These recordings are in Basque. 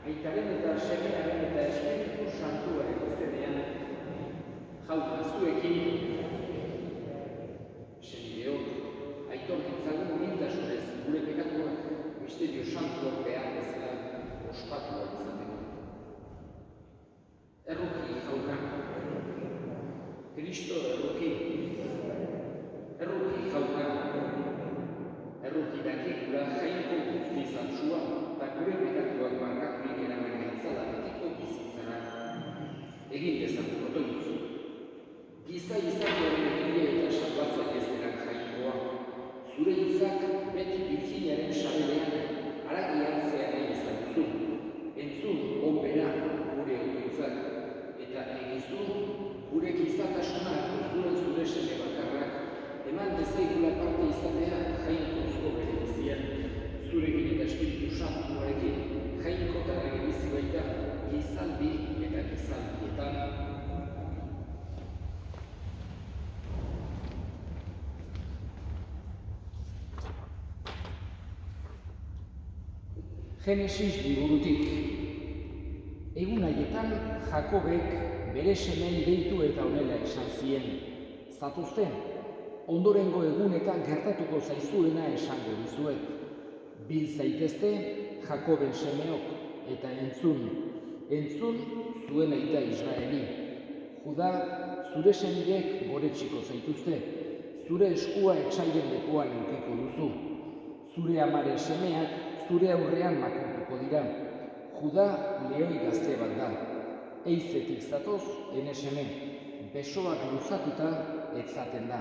Aitaren eta semearen eta Espiritu Santuaren izenean, jauna zuekin, senideok, aitor ditzagun humiltasunez gure pekatuak misterio santuak behar bezala ospatuak izateko. Erruki jauna, Kristo erruki jauna, erruki dakikula jainko guzti zantzua eta gure pekatuak markaturik eraman gantzala betiko bizitzara. Egin dezagun otoitzu. Giza izatearen egile eta salbatzak ez denak jainkoa. Zure hitzak beti Virginiaren sabelean aragian zearen izan duzu. Entzun onbera gure otoitzak eta egizun gure gizatasuna zure seme bakarrak eman dezegula parte izatea jainkozko bere bizian. Zurekin eta Espiritu Santuarekin jainkotan ere bizi baita gizaldi eta gizaldietan. Genesis liburutik. Egun haietan Jakobek bere semei deitu eta honela esan zien. Zatozten, ondorengo egunetan gertatuko zaizuena esango dizuet. Bil zaitezte Jakoben semeok eta entzun zuen aita Israeli. Juda, zure semidek goretsiko zaituzte, zure eskua etxairen lekuan eukiko duzu. Zure amaren semeak zure aurrean makurtuko dira. Juda lehoi gazte bat da. Eizetik zatoz ene seme, besoak luzatuta etzaten da.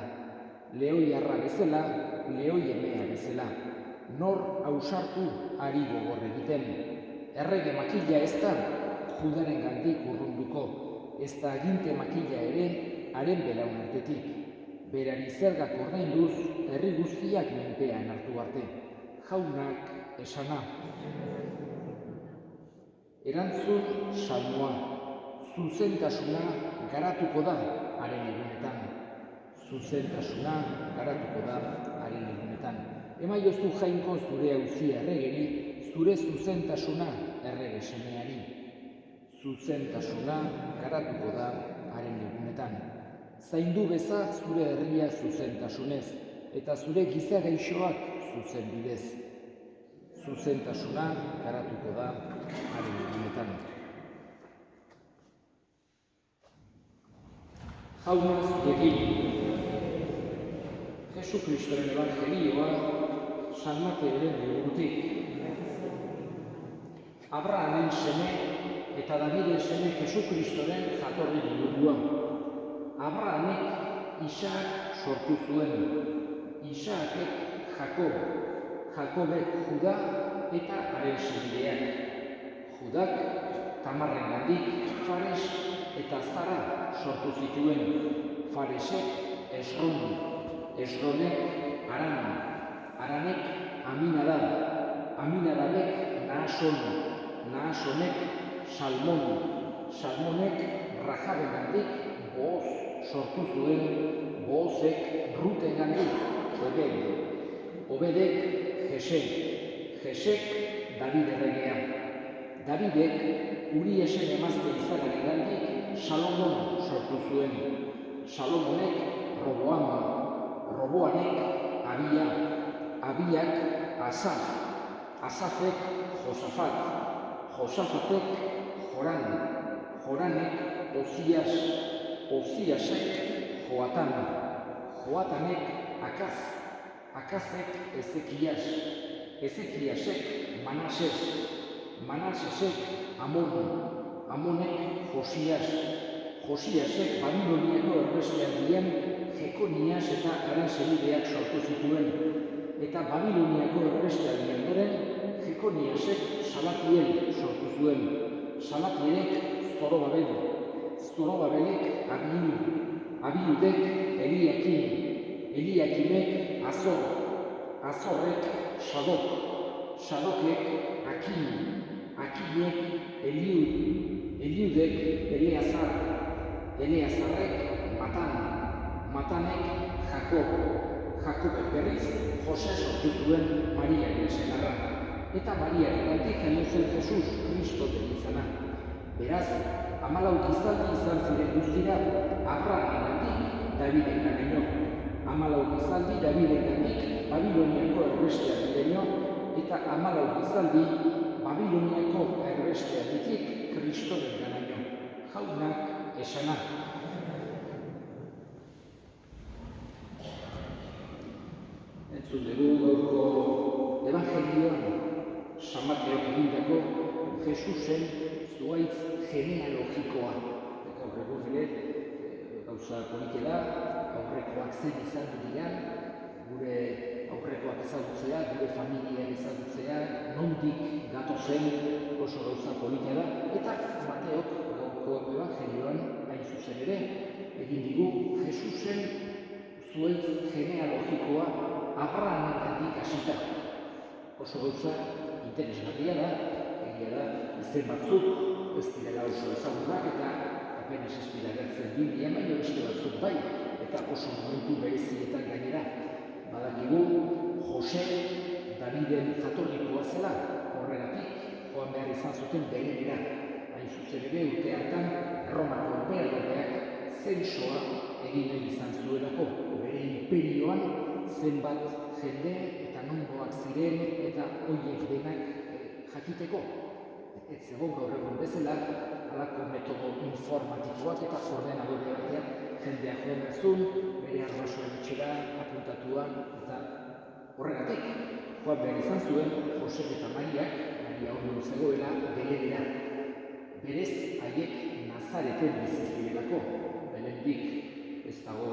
Lehoi arra bezala, lehoi emea bezala. Nor ausartu ari gogor egiten. Errege makila ez da, Judaren gandik urrunduko. Ez da aginte makila ere, haren belaunartetik. Berari zergak ordainduz, herri guztiak menpean hartu arte. Jaunak esana. Erantzun salmoa. Zuzentasuna garatuko da haren egunetan. Zuzentasuna garatuko da haren egunetan. Emaiozu jainko zure auzia erregeri, zure zuzentasuna errege semeari. Zuzentasuna garatuko da haren egunetan. Zaindu beza zure herria zuzentasunez, eta zure giza gaixoak zuzen bidez. Zuzentasuna garatuko da haren egunetan. Jauna zurekin. Jesu Kristoren evangelioa San Mateoren liburutik. Abrahamen seme eta Daviden seme Jesu Kristoren jatorri liburua. Abrahamek Isaak sortu zuen. Isaakek Jakob. Jakobek Juda eta haren senideak. Judak Tamarren gandik Fares eta Zara sortu zituen. Faresek Esron. Esronek Aran. Aranek Aminadab. Aminadabek Naason. Naasonek Salmon. Salmonek Rajaben gandik Booz sortu zuen. Boozek Ruten gandik Obed. Obedek Jese. Jesek David erregea. Davidek Uriesen emazte izanaren gandik Salomon sortu zuen. Salomonek Roboam. Roboanek Abia. Abiak Asaf. Asafek Josafat. Josafatek Joran. Joranek Osias. Osiasek Joatan. Joatanek Akaz. Akazek Ezekias. Ezekiasek Manases. Manasesek Amon. Amonek Josias. Josiasek Babiloniako erbestealdian Jekonias eta haren senideak sortu zituen. Eta Babiloniako erbestealdian ondoren Jekoniasek Salatiel sortu zuen. Salatielek Zorobabel. Zorobabelek Abiud. Abiudek Eliakim. Eliakimek Azor. Azorrek Shadok. Shadokek Akim. Akimek Eliud. Eliudek Eleazar. Eleazarrek Matan. Matanek Jakob. Jakobek berriz Jose sortu zuen Mariaren senarra. eta Mariarengandik jaio zen Jesus Kristo deritzanak. Beraz, 14 gizaldi izan ziren guztira Abrahaменgandik Davidenganaino. 14 gizaldi Davidengandik Babiloniako erbesteak direño, eta 14 gizaldi Babiloniako erbesteatik Kristodenganaino. Jaunak esanak. Entzun dugu gaurko Evangelioan San Mateok egindako Jesusen zuhaitz genealogikoa. Gaur egun ere, gauza politela, aurrekoak zen izan dira, gure aurrekoak ezagutzea, gure familiak ezagutzea, nondik gatozen oso gauza politela, eta Mateok gaurko Evangelioan hain zuzen ere, egin digu Jesusen zuhaitz genealogikoa Abrahaменgandik hasita. Oso gauza interesgarria da, egia da, izen batzuk ez direla oso ezagunak eta apenas ez dira gertzen Biblian, baina beste batzuk bai, eta oso momentu berezietan gainera. Badakigu Jose Daviden jatorrikoa zela, horregatik joan behar izan zuten berenera. Hain zuzen ere urte hartan Erromako enperadoreak zensoa egin nahi izan zuelako, bere imperioan zenbat jende eta nongoak ziren eta horiek denak jakiteko. Ez zegoen gaur egun bezala, halako metodo informatikoak eta ordenadore batean jendea joan zuen, bere arbasoen etxera, apuntatuan, eta horregatik joan behar izan zuen Josep eta Maria hori zegoela belenera. Berez, haiek Nazareten bizi zirelako, belendik ez dago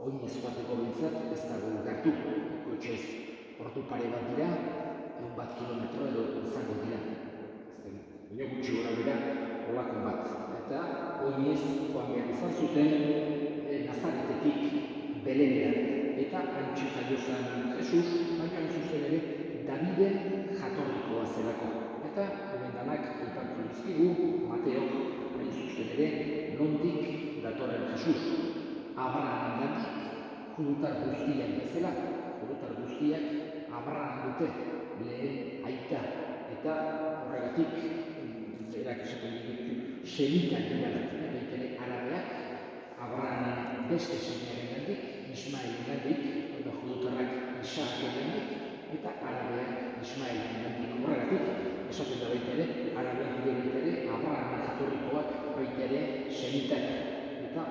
oinez bateko bintzat, ez dago gertu, kotxez ordu pare bat dira, 1 kilometro edo izango dira. Baina gutxi gora bera, olako bat. Eta oinez joan behar izan zuten Nazaretetik belenera. Eta antxe jaio zen Jesus, baina zuzen ere Daviden jatorrikoa zelako. Eta hemendanak aipatu dizkigu Mateok hain zuzen ere nondik datorren Jesus. Abrahaменgandik, judutar guztiak bezala, judutar guztiak Abraham dute, lehen aita, eta horregatik berak esaten ditu semitak dira, ere arabeak, Abrahamen beste semearengandik, Ismaelengandik, eta judutarrak Isaakengandik, eta arabeak Ismaelengandik. Horregatik esaten da baita ere, arabeak dira baita ere, Abrahamen jatorrikoak baita ere semitak. Eta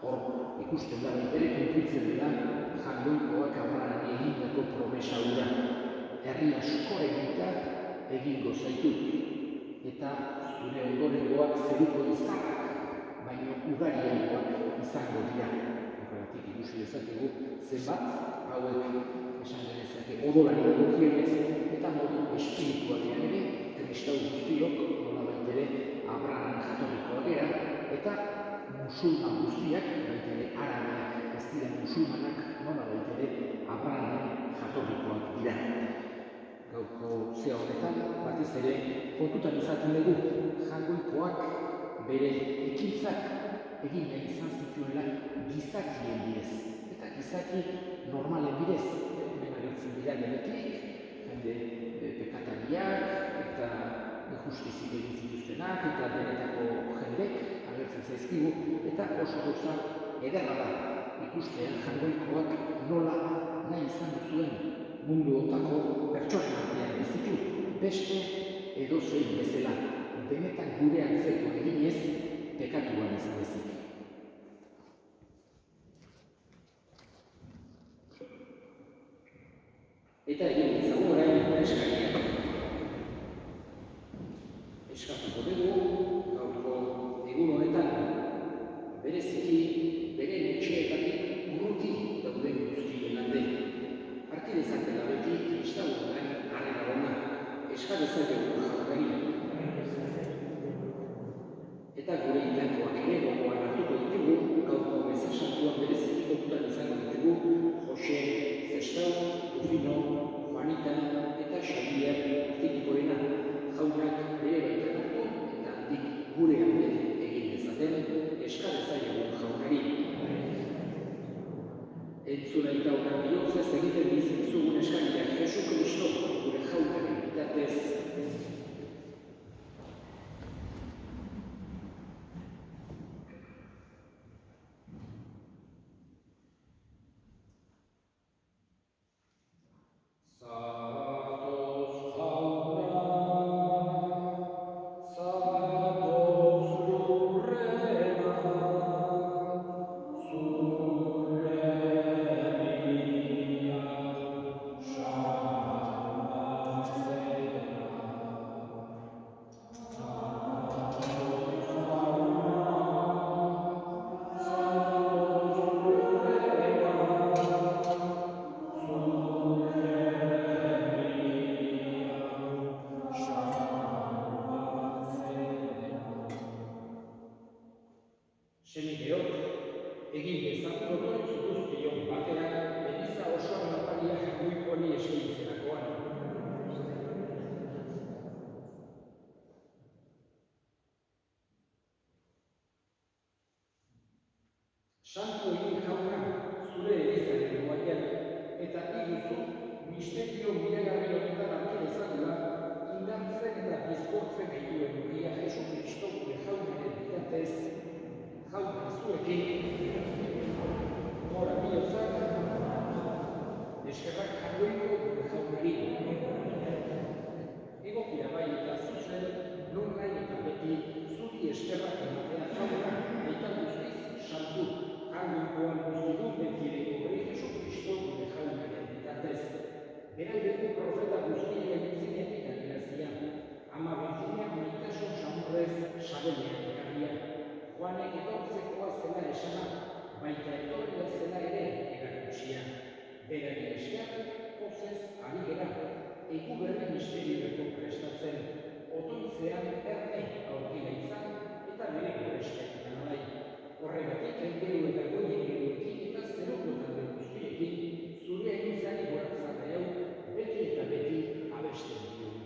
hor ikusten da baita ere, konplitzen dira jangoikoak Abrahamen egindako promesa hura. Herri askoren eta egingo zaitut, eta zure ondorengoak zeruko izarrak, baina ugariagoak izango dira. Horregatik ikusi dezakegu zenbat hauek esan genezake odolari dagokienez eta modu espiritualean ere, kristau guztiok nolabait ere Abrahamen jatorrikoak gera, eta musulman guztiak, baita ere arabeak ez dira musulmanak, nolabait ere Abrahamen jatorrikoak dira. Gaurko zea honetan, batez ere, kontutan izaten dugu, jangoikoak bere ekintzak egin nahi izan zituela gizakien bidez. Eta gizaki normalen bidez, hemen agertzen dira denetik, jende pekatariak eta injustizik egin zituztenak eta denetako jendek agertzen zaizkigu, eta oso gauza ederra da ikustean jangoikoak nola nahi izan duzuen mundu otako pertsonen artean bizitu, beste edozein bezala, benetan gure antzeko eginez pekatuan izan ezik. Eta egin ezagun orain eskariak. Eskatuko dugu, gaurko egun honetan, bereziki beren etxeetatik urruti dauden guztien alde. Harki dezakela beti kristauaren harrera ona, eskadezakegu jaurari. Eta gure hilakoak ere gogoan hartuko ditugu, gaurko meza santuan bereziki kontutan izango ditugu, Jose, Zestau, Rufino, Juanita eta Xabier artikukorena, jaunak bere baitan hartu eta handik gure alde egin dezaten, eskadezakegu jaurari. Entzuna eta honan bihotzez egiten dizugun eskariak Jesu Kristo gure jaunaren egin dezakun otoitz guztiok batera, Eliza osoan oparia jakuikoari eskaintzerakoan. Santu egin jauna, zure Elizaren guaian, eta iguzu, misterio miregarri honetan hartu dezakula, indartzen eta bizkortzen gaituen mugia Jesu Kristo gure jaunaren bitatez, jauna zuekin, gora bihotzak, eskerrak jagoiko gure jaunari. Egokia bai eta zuzen, non nahi eta beti, zuri eskerrak ematea jauna, eta guztiz santu, hangoikoan guztidun betireko gure Jesu Kristo gure jaunaren bitatez. Beraldeko profeta guztien zinetik adierazia, ama Virginia maitasun samurrez sabelean ekarria. Juanek etortzekoa zela esana, baita etorria zela ere erakutsia. Berari esker, pozez ari gera, egu berri misteriorako prestatzen, otoitzean erne aurkila izan eta bere gorespetan alai. Horregatik, engelu eta goien geruekin eta zeruko talde guztiekin, zure egin zari goratzak jau, beti eta beti abesten diogu.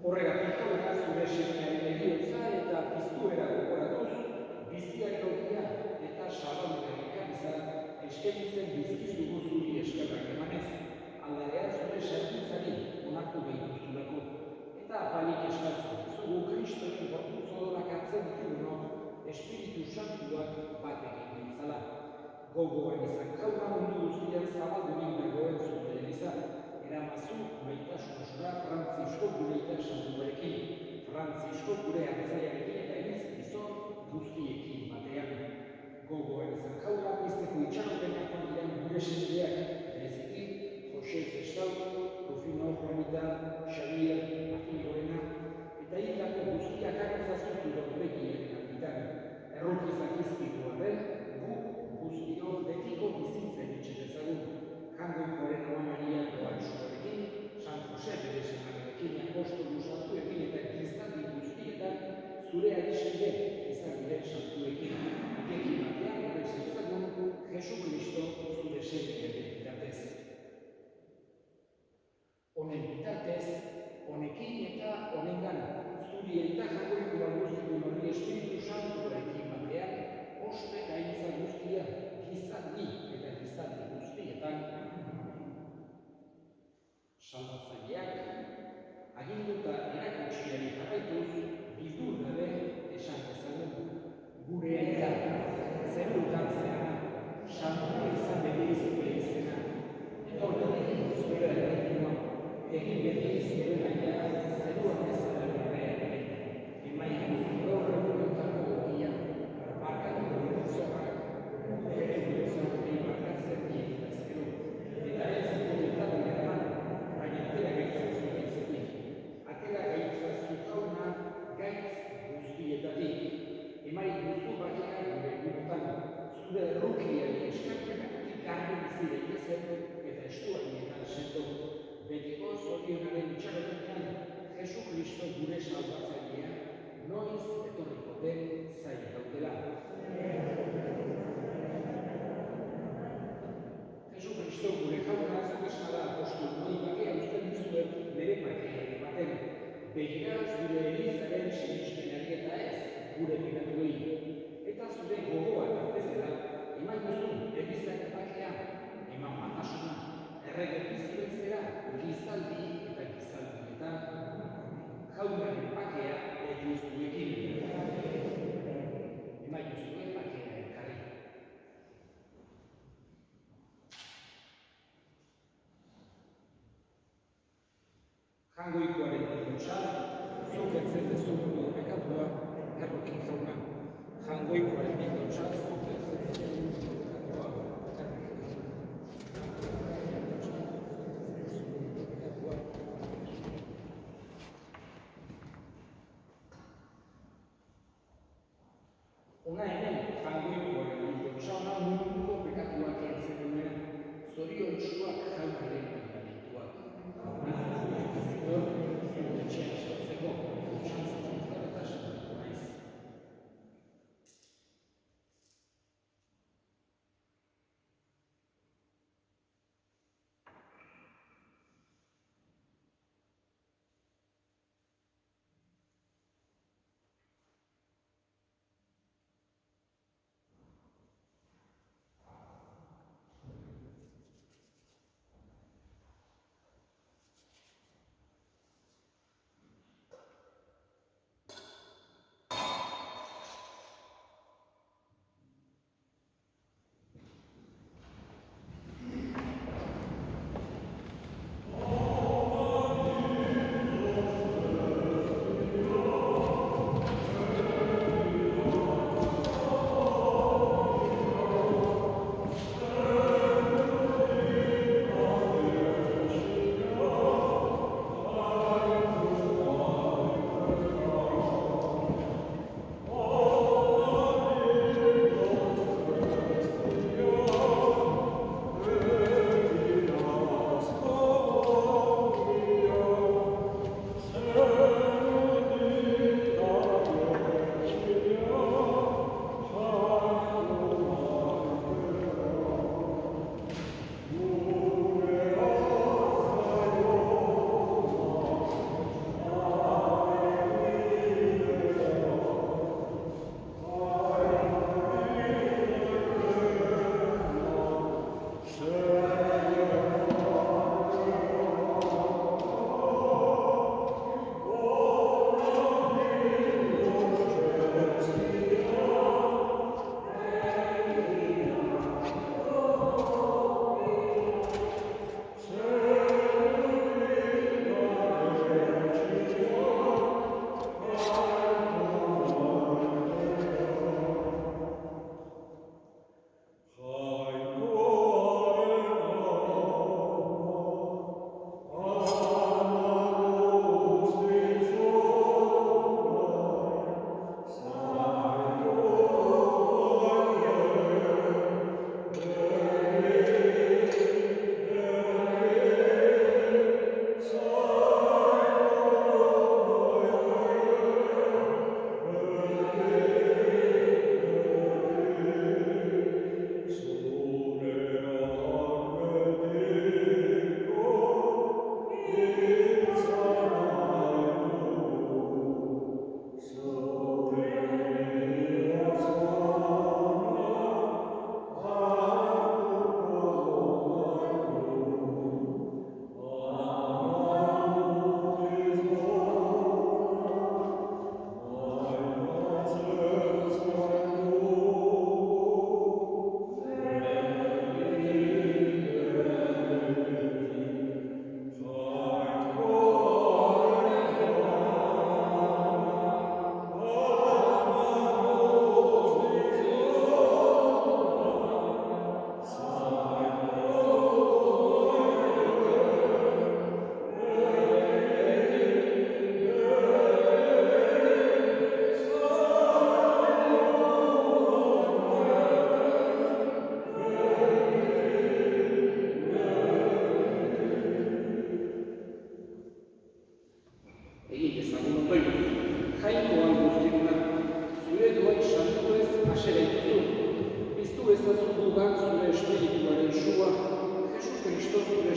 Horregatik jauna zure semearen heriotza eta piztuera gogoratuz, biziak lotia eta sabalaren ikariza eskaintzen bizkizugu zuri eskerrak emanez, aldarean zure sartuntzari onartu behituzulako, eta apalik eskatzen zugu Kristoren gorputz odorak hartzen ditugunok, Espiritu Santuak batekin dintzala. Gogoan izan jauna mundu guztiak zabaldunin dagoen zure Eliza, eramazu maitasun osora Frantzisko gure eta santuarekin, Frantzisko gure hartzaiarekin eta egiz gizon guztiekin batean. Gogoan izan jauna bizteko itxaropenak ondiren gure sendeak, bereziki, Jose Zestau, Rufino Juanita, Xavier, Martin Lorena, eta hildako guztiak hartzazu zure horrekin alditan. Errokizak izkitua den, guztio betiko bizitzen itxetezagun. Jangoikoaren Ama Maria Doaitsuarekin, San Jose bere semarekin, apostolu santuekin eta kristati guztietan, zure adisende izan diren santuekin. Ekin batean horrek zitzagun, Jesu Kristo zure semearen bitatez. Honen bitatez, garbi bizi daitezen eta estuarietan sendo, betiko zorionaren itxaropenean, Jesu Kristo gure salbatzailea, noiz etorriko den zain daudela. Jesu Kristo gure jauna zukesmara apostol noi bakea uzten dizuet bere bakea ematen. Begira zure Elizaren sinismenari eta ez gure bidatuei. Eta zure gogoan bezala, eman duzu Elizaren bakea, eman batasuna, errege bizitzera, gizaldi eta gizaldietan, jaunaren bakea egin zuekin. Eman duzue bakea elkarri. Jangoikoaren bidotxa, zuk etzen dezu gure bekatua, errokin jauna. Jangoikoaren bidotxa, zuk etzen dezu gure bekatua, Ona hemen, jangoikoaren bidotxa ona munduko bekatuak entzen duena, zorion txuak jaunaren bidalituak.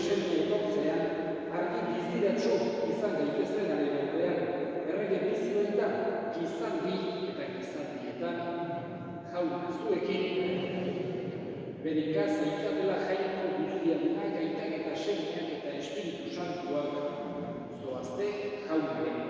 seme etortzean, argi bizdiratxo izan gaiteztenaren aurrean, errege bizioetan, gizaldi eta gizaldietan, jaun zuekin, bere ikaz eitzatela jainko guztianak, aitak eta semeak eta Espiritu Santuak, zoazte jaunaren